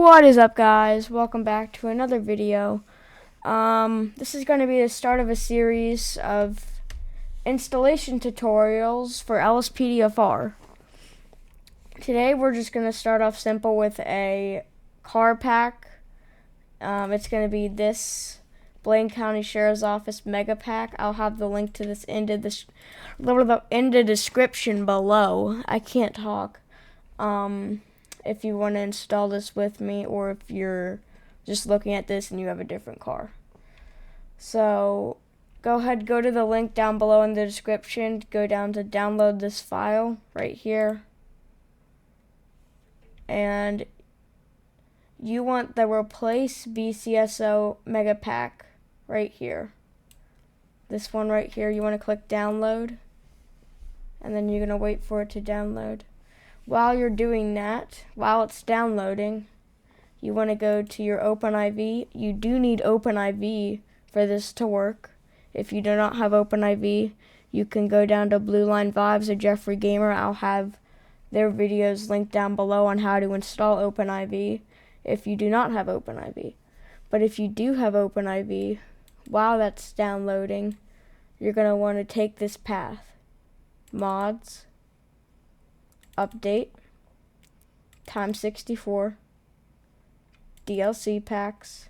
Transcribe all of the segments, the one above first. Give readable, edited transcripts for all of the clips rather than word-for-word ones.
What is up, guys? Welcome back to another video. This is going to be the start of a series of installation tutorials for LSPDFR. Today we're just going to start off simple with a car pack. It's going to be this Blaine County Sheriff's Office Mega Pack. I'll have the link to this in the description below. I can't talk. If you want to install this with me, or if you're just looking at this and you have a different car. So go ahead, go to the link down below in the description, go down to download this file right here, and you want the replace BCSO mega pack right here. This one right here, you want to click download, and then you're going to wait for it to download. While you're doing that, while it's downloading, you want to go to your OpenIV. You do need OpenIV for this to work. If you do not have OpenIV, you can go down to BLUELINE Vibes or Geoffrey Gamer. I'll have their videos linked down below on how to install OpenIV if you do not have OpenIV. But if you do have OpenIV, while that's downloading, you're going to want to take this path. Mods. Update, times 64, DLC packs.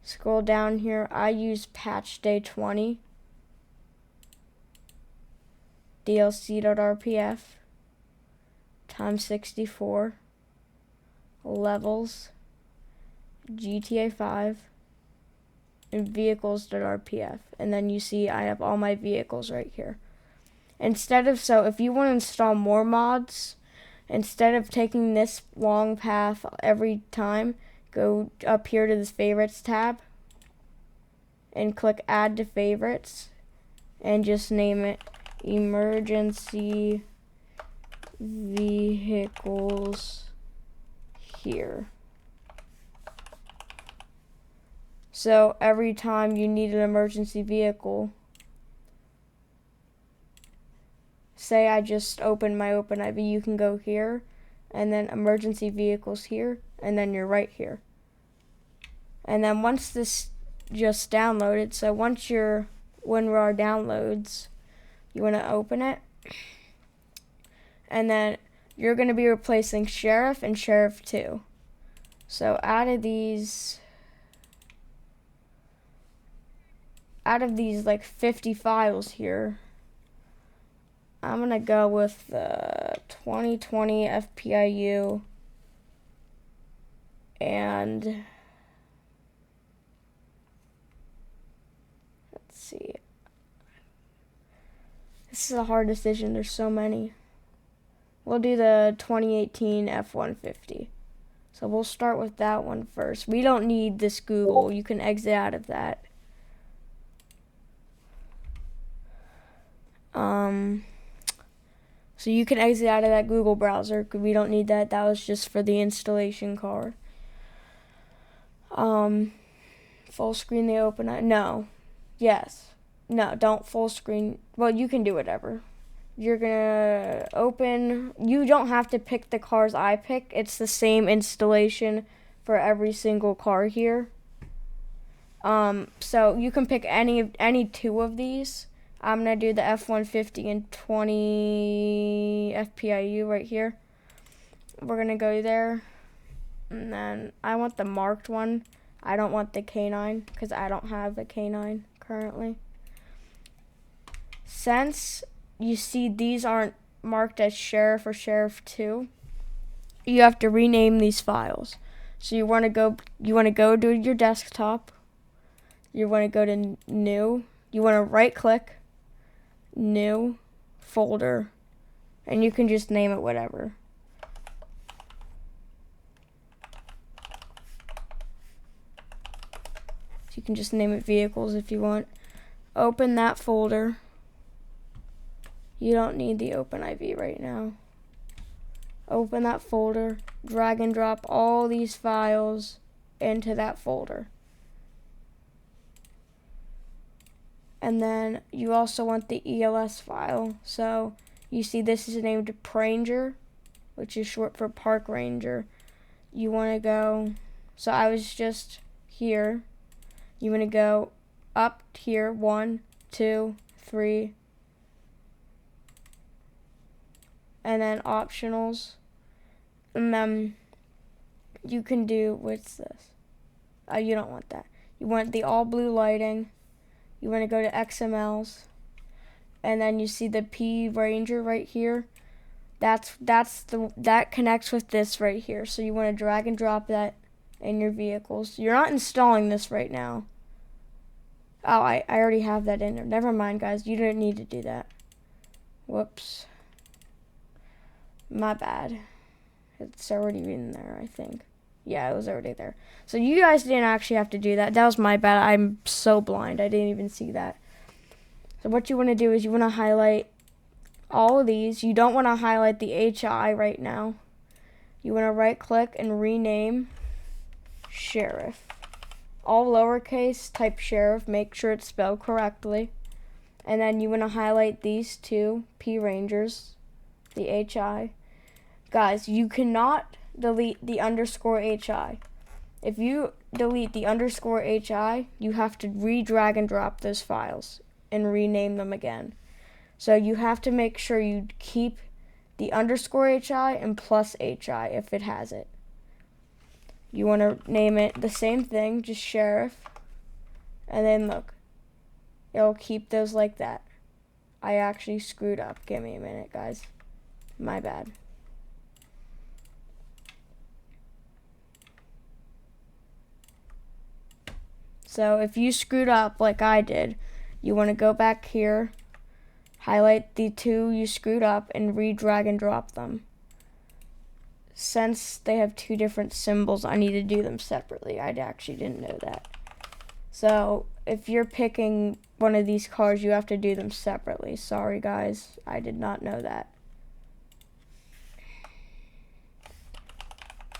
Scroll down here. I use patch day 20, DLC.rpf, times 64, levels, GTA 5, and vehicles.rpf. And then you see I have all my vehicles right here. If you want to install more mods, instead of taking this long path every time, go up here to this favorites tab and click add to favorites and just name it emergency vehicles here. So every time you need an emergency vehicle, say I just opened my OpenIV, you can go here, and then emergency vehicles here, and then you're right here. And then once this just downloaded, so when WinRAR downloads, you want to open it, and then you're going to be replacing Sheriff and Sheriff 2. So out of these like 50 files here, I'm going to go with the 2020 FPIU and let's see. This is a hard decision. There's so many. We'll do the 2018 F-150. So we'll start with that one first. We don't need this Google. You can exit out of that. So you can exit out of that Google browser because we don't need that. That was just for the installation card. Full screen the open. No. Yes. No, don't full screen. Well, you can do whatever. You're gonna open. You don't have to pick the cars I pick. It's the same installation for every single car here. So you can pick any two of these. I'm going to do the F-150 and 20 FPIU right here. We're going to go there. And then I want the marked one. I don't want the K9 because I don't have the K9 currently. Since you see these aren't marked as Sheriff or Sheriff 2, you have to rename these files. So you want to go to your desktop. You want to go to new. You want to right click, new folder, and you can just name it whatever. So you can just name it vehicles if you want. Open that folder. You don't need the OpenIV right now. Open that folder, drag and drop all these files into that folder. And then you also want the ELS file. So you see this is named Pranger, which is short for Park Ranger. you want to go, so I was just here. You want to go up here, 1, 2, 3, and then optionals, and then you can do, what's this? You don't want that. You want the all blue lighting. You want to go to XMLs, and then you see the P Ranger right here. That connects with this right here. So you want to drag and drop that in your vehicles. You're not installing this right now. Oh, I already have that in there. Never mind, guys. You didn't need to do that. Whoops. My bad. It's already in there, I think. Yeah, it was already there. So you guys didn't actually have to do that. That was my bad. I'm so blind. I didn't even see that. So what you want to do is you want to highlight all of these. You don't want to highlight the HI right now. You want to right click and rename sheriff. All lowercase, type sheriff, make sure it's spelled correctly. And then you want to highlight these two P Rangers, the HI. Guys, you cannot delete the underscore HI. If you delete the underscore HI, you have to re-drag and drop those files and rename them again. So you have to make sure you keep the underscore HI and plus HI if it has it. You want to name it the same thing, just sheriff. And then look, it'll keep those like that. I actually screwed up. Give me a minute, guys. My bad. So if you screwed up like I did, you want to go back here, highlight the two you screwed up, and re-drag and drop them. Since they have two different symbols, I need to do them separately. I actually didn't know that. So if you're picking one of these cars, you have to do them separately. Sorry guys, I did not know that.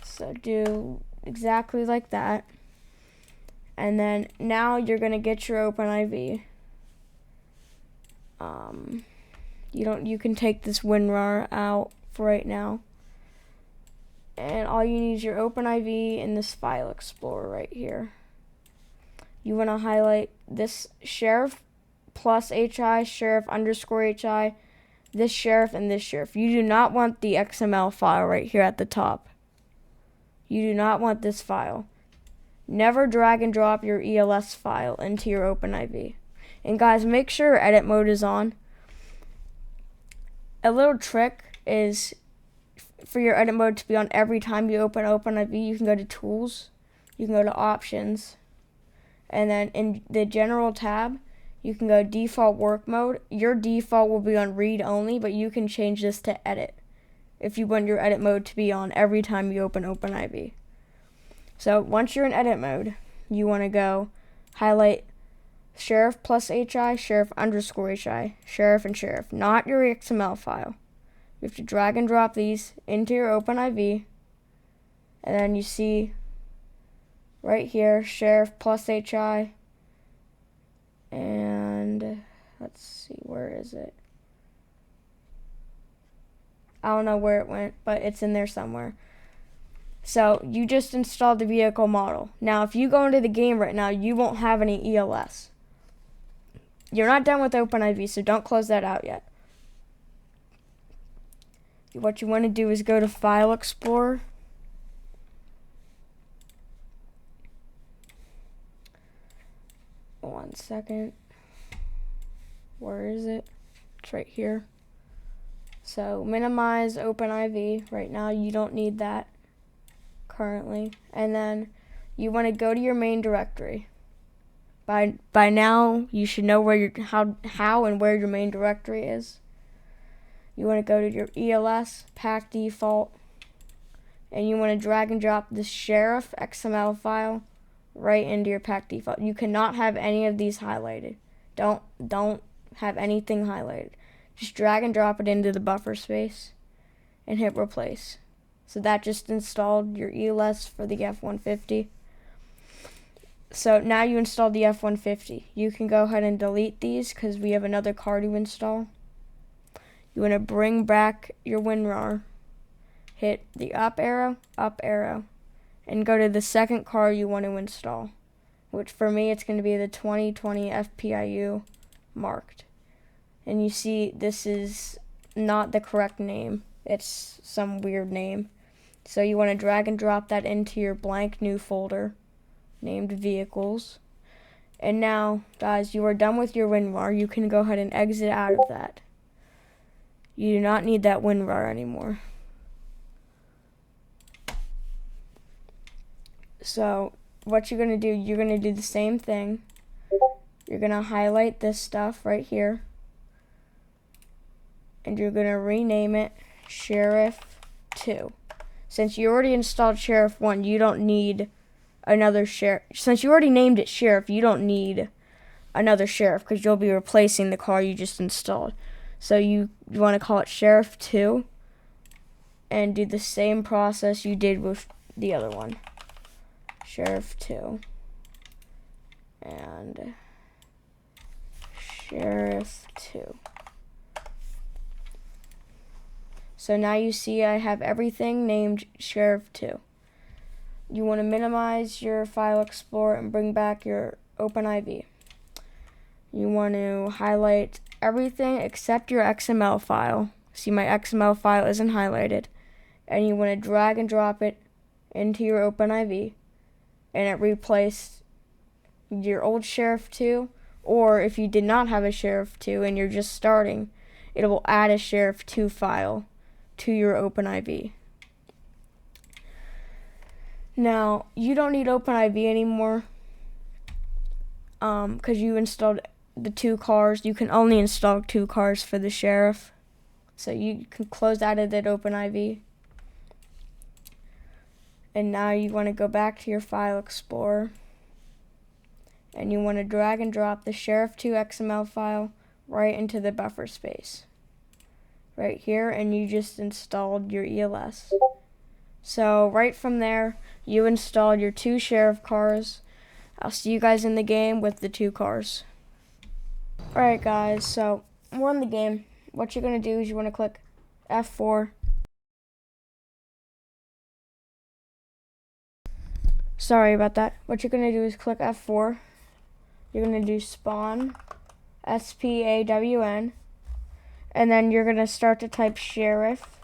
So do exactly like that. And then now you're gonna get your OpenIV. You can take this WinRAR out for right now. And all you need is your OpenIV and this file explorer right here. You want to highlight this sheriff plus HI, sheriff underscore HI, this sheriff, and this sheriff. You do not want the XML file right here at the top. You do not want this file. Never drag and drop your ELS file into your OpenIV. And guys, make sure edit mode is on. A little trick is for your edit mode to be on every time you open OpenIV. You can go to Tools, you can go to Options, and then in the General tab, you can go Default Work Mode. Your default will be on Read Only, but you can change this to Edit if you want your edit mode to be on every time you open OpenIV. So once you're in edit mode, you want to go highlight sheriff plus HI, sheriff underscore HI, sheriff and sheriff, not your XML file. You have to drag and drop these into your OpenIV, and then you see right here, sheriff plus HI, and let's see, where is it? I don't know where it went, but it's in there somewhere. So you just installed the vehicle model. Now, if you go into the game right now, you won't have any ELS. You're not done with OpenIV, so don't close that out yet. What you want to do is go to File Explorer. One second. Where is it? It's right here. So minimize OpenIV. Right now you don't need that currently. And then you want to go to your main directory. By now you should know where your how and where your main directory is. You want to go to your ELS pack default, and you want to drag and drop the sheriff XML file right into your pack default. You cannot have any of these highlighted. Don't have anything highlighted. Just drag and drop it into the buffer space and hit replace. So that just installed your ELS for the F-150. So now you installed the F-150. You can go ahead and delete these because we have another car to install. You want to bring back your WinRAR. Hit the up arrow, and go to the second car you want to install, which for me it's going to be the 2020 FPIU marked. And you see this is not the correct name. It's some weird name. So you want to drag and drop that into your blank new folder named Vehicles. And now, guys, you are done with your WinRAR. You can go ahead and exit out of that. You do not need that WinRAR anymore. So what you're going to do, you're going to do the same thing. You're going to highlight this stuff right here. And you're going to rename it Sheriff 2. Since you already installed Sheriff 1, you don't need another Sheriff. Since you already named it Sheriff, you don't need another Sheriff because you'll be replacing the car you just installed. So you want to call it Sheriff 2 and do the same process you did with the other one. Sheriff 2 and Sheriff 2. So now you see I have everything named Sheriff 2. You want to minimize your file explorer and bring back your OpenIV. You want to highlight everything except your XML file. See, my XML file isn't highlighted. And you want to drag and drop it into your OpenIV. And it replaced your old Sheriff 2. Or if you did not have a Sheriff 2 and you're just starting, it will add a Sheriff 2 file to your OpenIV. Now, you don't need OpenIV anymore because you installed the 2 cars. You can only install 2 cars for the Sheriff. So you can close out of that OpenIV. And now you want to go back to your file explorer. And you want to drag and drop the Sheriff 2 XML file right into the buffer space. Right here, and you just installed your ELS. So right from there, you installed your 2 Sheriff cars. I'll see you guys in the game with the 2 cars. Alright guys, so we're in the game. What you're going to do is you want to click F4. Sorry about that. What you're going to do is click F4. You're going to do spawn, SPAWN. And then you're going to start to type Sheriff.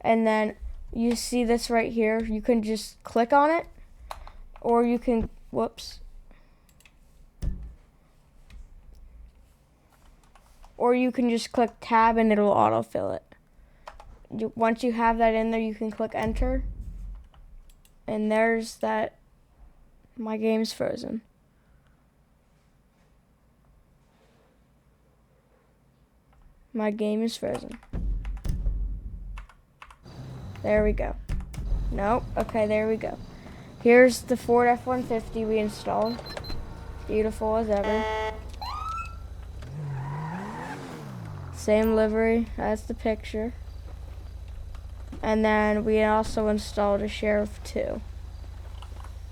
And then you see this right here. You can just click on it. Or you can, or you can just click tab and it'll autofill it. Once you have that in there, you can click enter. And there's that. My game's frozen. My game is frozen. There we go. Nope. Okay, there we go. Here's the Ford F-150 we installed. Beautiful as ever. Same livery as the picture. And then we also installed a Sheriff 2.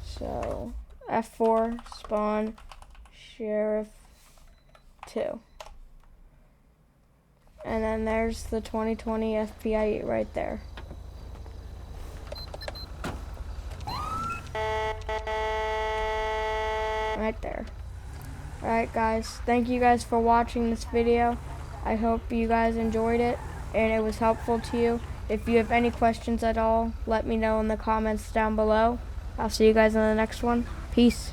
So, F4, spawn, Sheriff 2. And then there's the 2020 FPIE right there. Right there. Alright guys, thank you guys for watching this video. I hope you guys enjoyed it and it was helpful to you. If you have any questions at all, let me know in the comments down below. I'll see you guys in the next one. Peace.